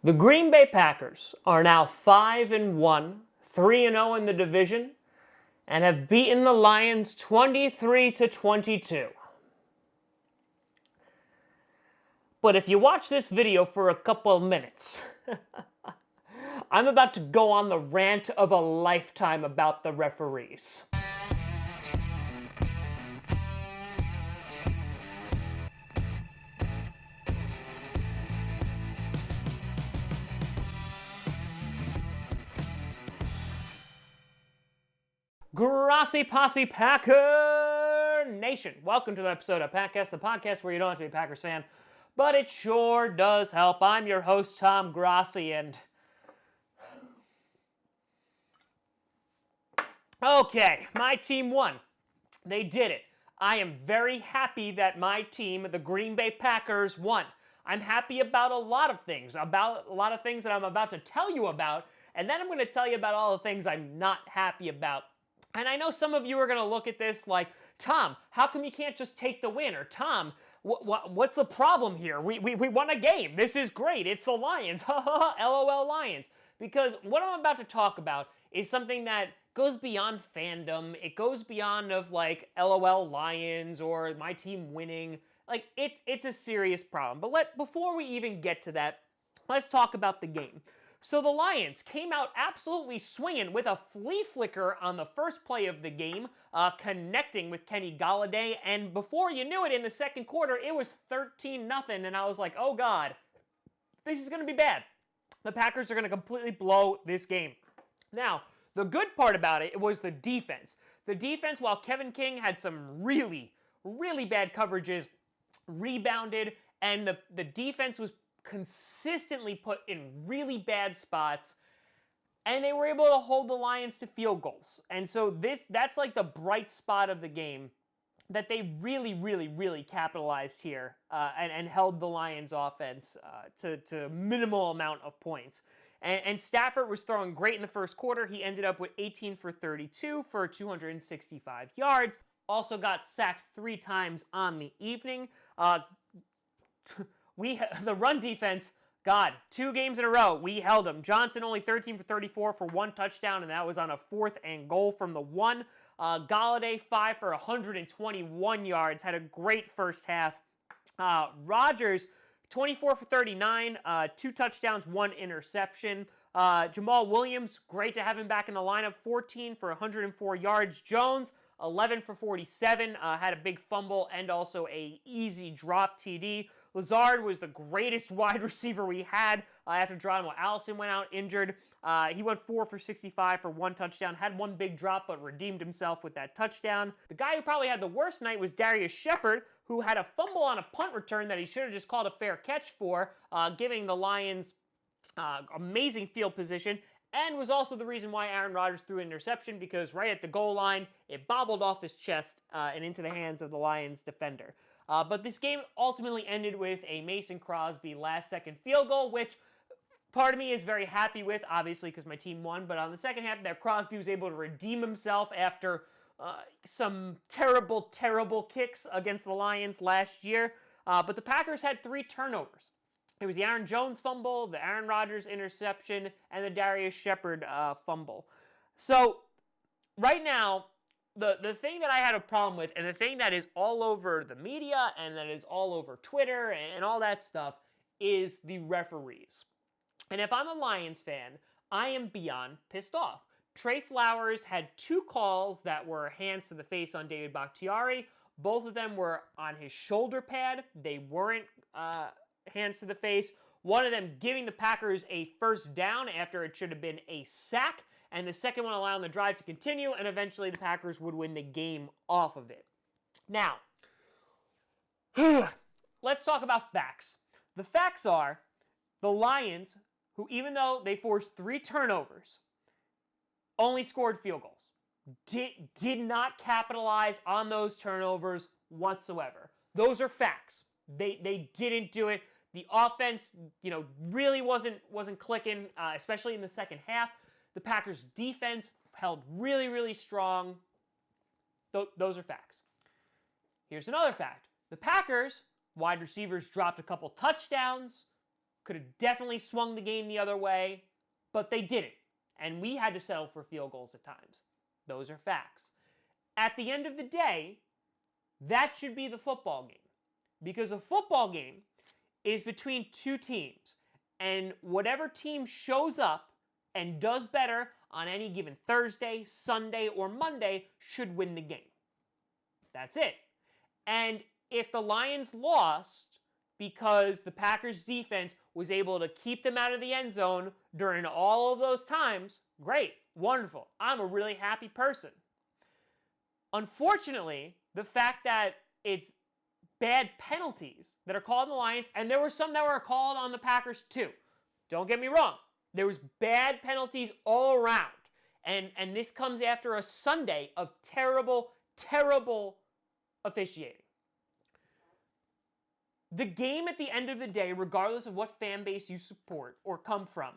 The Green Bay Packers are now 5-1, 3-0 in the division, and have beaten the Lions 23-22. But if you watch this video for a couple of minutes, I'm about to go on the rant of a lifetime about the referees. Grossi Posse Packer Nation. Welcome to the episode of Packcast, the podcast where you don't have to be a Packers fan, but it sure does help. I'm your host, Tom Grossi, and okay, my team won. They did it. I am very happy that my team, the Green Bay Packers, won. I'm happy about a lot of things, that I'm about to tell you about, and then I'm going to tell you about all the things I'm not happy about. And I know some of you are going to look at this like, Tom, how come you can't just take the win? Or Tom, what's the problem here? We won a game. This is great. It's the Lions. LOL Lions. Because what I'm about to talk about is something that goes beyond fandom. It goes beyond of like LOL Lions or my team winning. Like it's a serious problem. But before we even get to that, let's talk about the game. So the Lions came out absolutely swinging with a flea flicker on the first play of the game, connecting with Kenny Golladay, and before you knew it, in the second quarter, it was 13-0, and I was like, oh God, this is going to be bad. The Packers are going to completely blow this game. Now, the good part about it was the defense. The defense, while Kevin King had some really, really bad coverages, rebounded, and the defense was consistently put in really bad spots, and they were able to hold the Lions to field goals. And so that's like the bright spot of the game, that they really, really, really capitalized here and held the Lions offense to minimal amount of points. And Stafford was throwing great in the first quarter. He ended up with 18 for 32 for 265 yards. Also got sacked 3 times on the evening. The run defense, God, 2 games in a row, we held them. Johnson only 13 for 34 for 1 touchdown, and that was on a 4th and goal from the 1. Golladay, 5 for 121 yards, had a great first half. Rodgers, 24 for 39, 2 touchdowns, 1 interception. Jamal Williams, great to have him back in the lineup, 14 for 104 yards. Jones, 11 for 47, had a big fumble and also a easy drop TD. Lazard was the greatest wide receiver we had after Geronimo Allison went out injured. He went 4 for 65 for 1 touchdown, had 1 big drop, but redeemed himself with that touchdown. The guy who probably had the worst night was Darius Shepard, who had a fumble on a punt return that he should have just called a fair catch for, giving the Lions amazing field position, and was also the reason why Aaron Rodgers threw an interception, because right at the goal line, it bobbled off his chest and into the hands of the Lions defender. But this game ultimately ended with a Mason Crosby last-second field goal, which part of me is very happy with, obviously, because my team won. But on the second half there, Crosby was able to redeem himself after some terrible, terrible kicks against the Lions last year. But the Packers had 3 turnovers. It was the Aaron Jones fumble, the Aaron Rodgers interception, and the Darius Shepard fumble. So right now, the thing that I had a problem with, and the thing that is all over the media and that is all over Twitter and all that stuff, is the referees. And if I'm a Lions fan, I am beyond pissed off. Trey Flowers had 2 calls that were hands to the face on David Bakhtiari. Both of them were on his shoulder pad. They weren't hands to the face. One of them giving the Packers a first down after it should have been a sack, and the second one allowing the drive to continue, and eventually the Packers would win the game off of it. Now, let's talk about facts. The facts are the Lions, who even though they forced 3 turnovers, only scored field goals. Did not capitalize on those turnovers whatsoever. Those are facts. They didn't do it. The offense, really wasn't clicking, especially in the second half. The Packers' defense held really, really strong. Those are facts. Here's another fact. The Packers, wide receivers dropped a couple touchdowns, Could have definitely swung the game the other way, but they didn't. And we had to settle for field goals at times. Those are facts. At the end of the day, that should be the football game. Because a football game is between two teams. And whatever team shows up and does better on any given Thursday, Sunday, or Monday should win the game. That's it. And if the Lions lost because the Packers defense was able to keep them out of the end zone during all of those times, great, wonderful. I'm a really happy person. Unfortunately, the fact that it's bad penalties that are called on the Lions, and there were some that were called on the Packers too. Don't get me wrong. There was bad penalties all around. And this comes after a Sunday of terrible, terrible officiating. The game at the end of the day, regardless of what fan base you support or come from,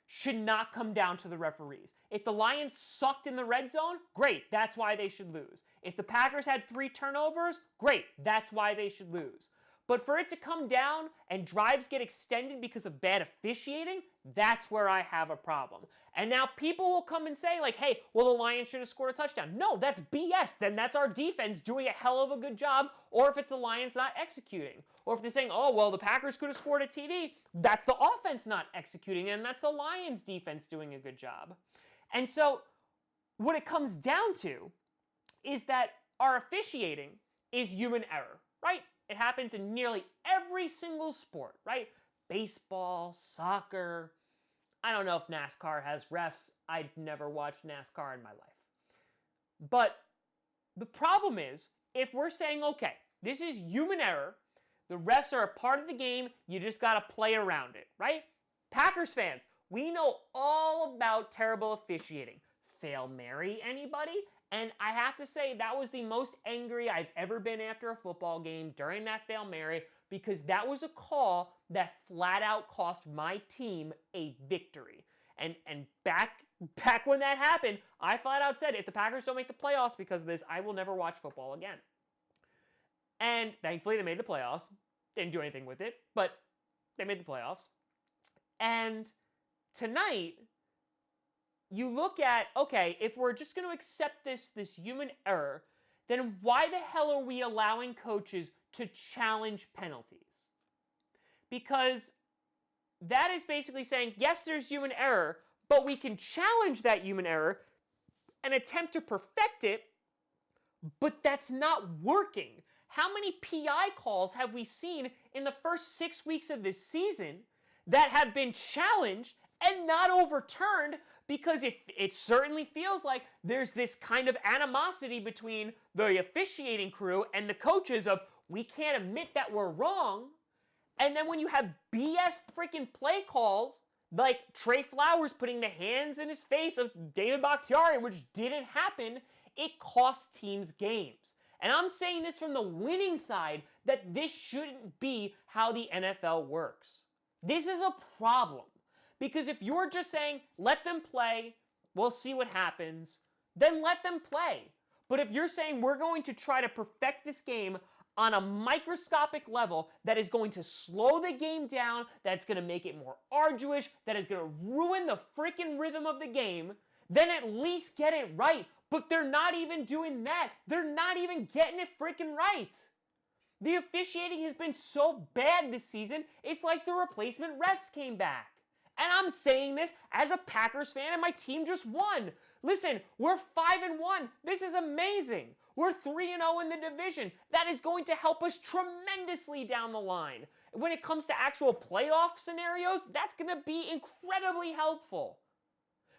should not come down to the referees. If the Lions sucked in the red zone, great, that's why they should lose. If the Packers had 3 turnovers, great, that's why they should lose. But for it to come down and drives get extended because of bad officiating, that's where I have a problem. And now people will come and say, like, hey, well, the Lions should have scored a touchdown. No, that's BS. Then that's our defense doing a hell of a good job, or if it's the Lions not executing. Or if they're saying, oh, well, the Packers could have scored a TD, that's the offense not executing, and that's the Lions defense doing a good job. And so what it comes down to is that our officiating is human error, right? It happens in nearly every single sport, right? Baseball, soccer. I don't know if NASCAR has refs. I'd never watched NASCAR in my life. But the problem is, if we're saying, okay, this is human error, the refs are a part of the game, you just got to play around it, right? Packers fans, we know all about terrible officiating. Fail Mary, anybody? And I have to say, that was the most angry I've ever been after a football game during that Hail Mary, because that was a call that flat out cost my team a victory. And back when that happened, I flat out said, if the Packers don't make the playoffs because of this, I will never watch football again. And thankfully, they made the playoffs. Didn't do anything with it, but they made the playoffs. And tonight, you look at, okay, if we're just going to accept this human error, then why the hell are we allowing coaches to challenge penalties? Because that is basically saying, yes, there's human error, but we can challenge that human error and attempt to perfect it, but that's not working. How many PI calls have we seen in the first 6 weeks of this season that have been challenged and not overturned? Because it certainly feels like there's this kind of animosity between the officiating crew and the coaches of, we can't admit that we're wrong. And then when you have BS freaking play calls, like Trey Flowers putting the hands in his face of David Bakhtiari, which didn't happen, it costs teams games. And I'm saying this from the winning side, that this shouldn't be how the NFL works. This is a problem. Because if you're just saying, let them play, we'll see what happens, then let them play. But if you're saying we're going to try to perfect this game on a microscopic level that is going to slow the game down, that's going to make it more arduous, that is going to ruin the freaking rhythm of the game, then at least get it right. But they're not even doing that. They're not even getting it freaking right. The officiating has been so bad this season, it's like the replacement refs came back. And I'm saying this as a Packers fan, and my team just won. Listen, we're 5-1. This is amazing. We're 3-0 in the division. That is going to help us tremendously down the line. When it comes to actual playoff scenarios, that's going to be incredibly helpful.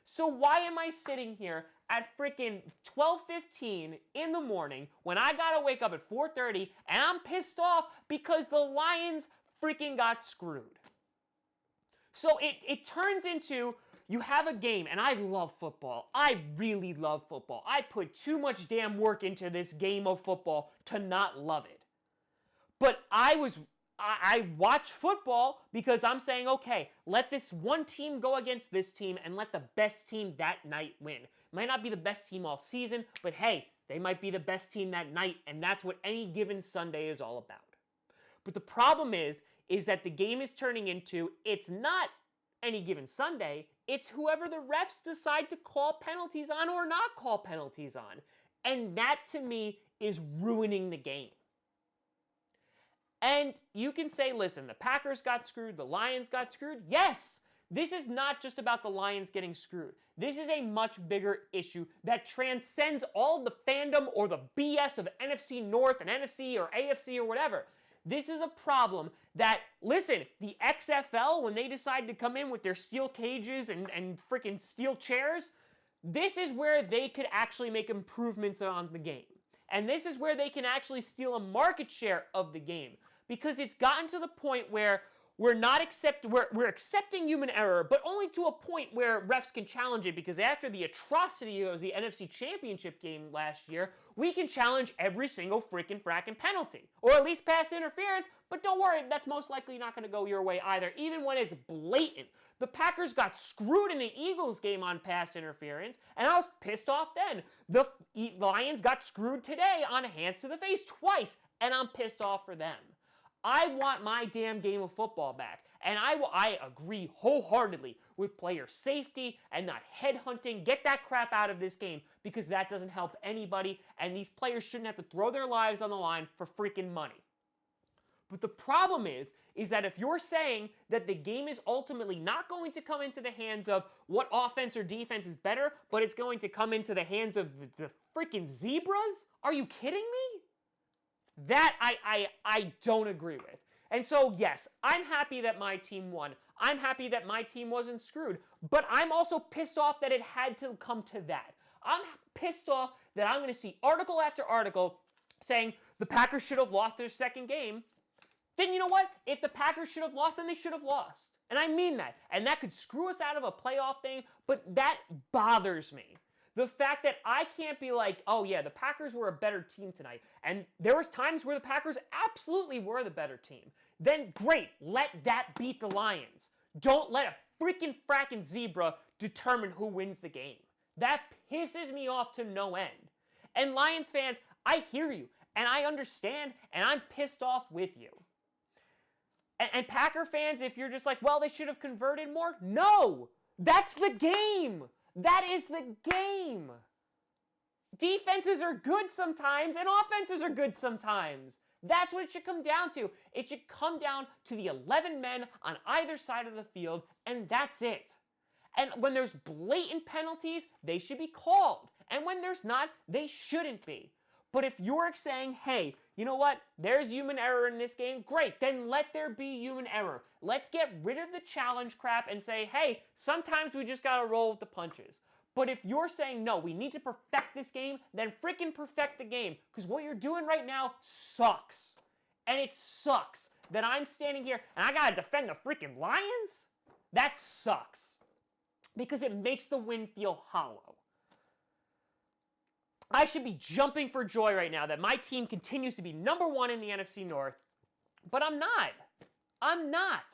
So why am I sitting here at freaking 12:15 in the morning when I got to wake up at 4:30 and I'm pissed off because the Lions freaking got screwed? So it turns into, you have a game, and I love football. I really love football. I put too much damn work into this game of football to not love it. But I watch football because I'm saying, okay, let this one team go against this team and let the best team that night win. Might not be the best team all season, but hey, they might be the best team that night, and that's what any given Sunday is all about. But the problem is is that the game is turning into, it's not any given Sunday, it's whoever the refs decide to call penalties on or not call penalties on. And that, to me, is ruining the game. And you can say, listen, the Packers got screwed, the Lions got screwed. Yes, this is not just about the Lions getting screwed. This is a much bigger issue that transcends all the fandom or the BS of NFC North and NFC or AFC or whatever. This is a problem that, listen, the XFL, when they decide to come in with their steel cages and freaking steel chairs, this is where they could actually make improvements on the game. And this is where they can actually steal a market share of the game. Because it's gotten to the point where we're accepting human error, but only to a point where refs can challenge it, because after the atrocity of the NFC Championship game last year, we can challenge every single fracking penalty. Or at least pass interference, but don't worry, that's most likely not going to go your way either, even when it's blatant. The Packers got screwed in the Eagles game on pass interference, and I was pissed off then. The Lions got screwed today on hands to the face twice, and I'm pissed off for them. I want my damn game of football back. And I agree wholeheartedly with player safety and not headhunting. Get that crap out of this game, because that doesn't help anybody, and these players shouldn't have to throw their lives on the line for freaking money. But the problem is that if you're saying that the game is ultimately not going to come into the hands of what offense or defense is better, but it's going to come into the hands of the freaking zebras, are you kidding me? That I don't agree with. And so, yes, I'm happy that my team won. I'm happy that my team wasn't screwed. But I'm also pissed off that it had to come to that. I'm pissed off that I'm going to see article after article saying the Packers should have lost their second game. Then you know what? If the Packers should have lost, then they should have lost. And I mean that. And that could screw us out of a playoff thing, but that bothers me. The fact that I can't be like, oh yeah, the Packers were a better team tonight. And there was times where the Packers absolutely were the better team. Then great, let that beat the Lions. Don't let a fracking zebra determine who wins the game. That pisses me off to no end. And Lions fans, I hear you, and I understand, and I'm pissed off with you. And Packer fans, if you're just like, well, they should have converted more. No, that's the game. That is the game. Defenses are good sometimes, and offenses are good sometimes. That's what it should come down to. It should come down to the 11 men on either side of the field, and that's it. And when there's blatant penalties, they should be called. And when there's not, they shouldn't be. But if you're saying, hey, you know what, there's human error in this game, great, then let there be human error. Let's get rid of the challenge crap and say, hey, sometimes we just gotta roll with the punches. But if you're saying, no, we need to perfect this game, then freaking perfect the game. Because what you're doing right now sucks. And it sucks that I'm standing here and I gotta defend the freaking Lions? That sucks. Because it makes the win feel hollow. I should be jumping for joy right now that my team continues to be number one in the NFC North, but I'm not. I'm not.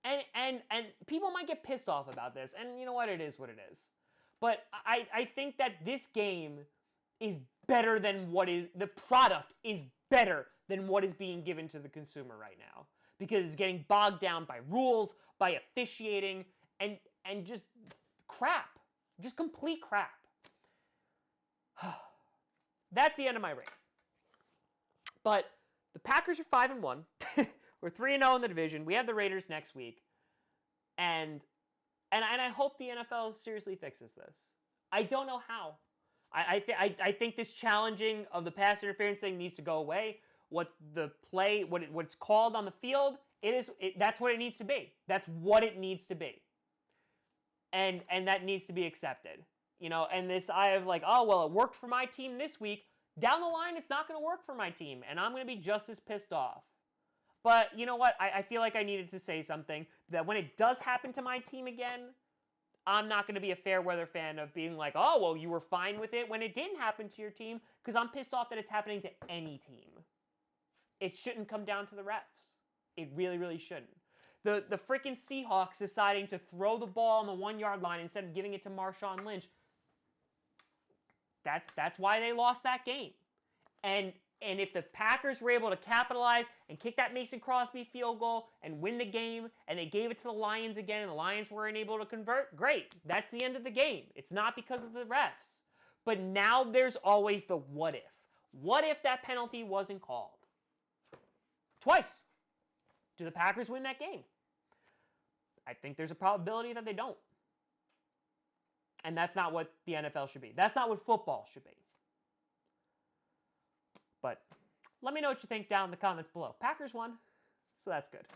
And people might get pissed off about this, and you know what? It is what it is. But I think that this game is better than the product is better than what is being given to the consumer right now. Because it's getting bogged down by rules, by officiating, and just crap. Just complete crap. That's the end of my rant. But the Packers are 5-1. We're 3-0 in the division. We have the Raiders next week. And I hope the NFL seriously fixes this. I don't know how. I think this challenging of the pass interference thing needs to go away. What it's called on the field, that's what it needs to be. That's what it needs to be. And that needs to be accepted. You know, and this I have like, oh, well, it worked for my team this week. Down the line, it's not going to work for my team, and I'm going to be just as pissed off. But you know what? I feel like I needed to say something, that when it does happen to my team again, I'm not going to be a fair weather fan of being like, oh, well, you were fine with it when it didn't happen to your team, because I'm pissed off that it's happening to any team. It shouldn't come down to the refs. It really, really shouldn't. The freaking Seahawks deciding to throw the ball on the 1-yard line instead of giving it to Marshawn Lynch, that's why they lost that game. And And if the Packers were able to capitalize and kick that Mason Crosby field goal and win the game, and they gave it to the Lions again, and the Lions weren't able to convert, great. That's the end of the game. It's not because of the refs. But now there's always the what if. What if that penalty wasn't called? Twice. Do the Packers win that game? I think there's a probability that they don't. And that's not what the NFL should be. That's not what football should be. But let me know what you think down in the comments below. Packers won, so that's good.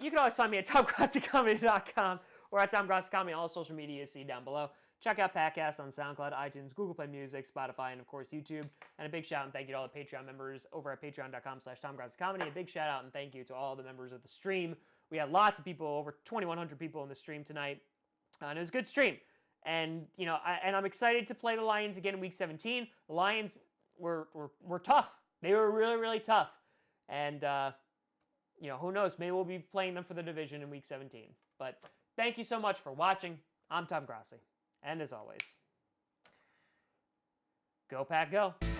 You can always find me at TomGrossiComedy.com or at TomGrossiComedy on all social media you see down below. Check out Podcast on SoundCloud, iTunes, Google Play Music, Spotify, and of course YouTube. And a big shout out and thank you to all the Patreon members over at patreon.com/TomGrossiComedy. A big shout out and thank you to all the members of the stream. We had lots of people, over 2,100 people in the stream tonight, and it was a good stream. And I'm excited to play the Lions again in Week 17. The Lions were tough. They were really, really tough. And, who knows? Maybe we'll be playing them for the division in Week 17. But thank you so much for watching. I'm Tom Grossi. And as always, go Pack, go.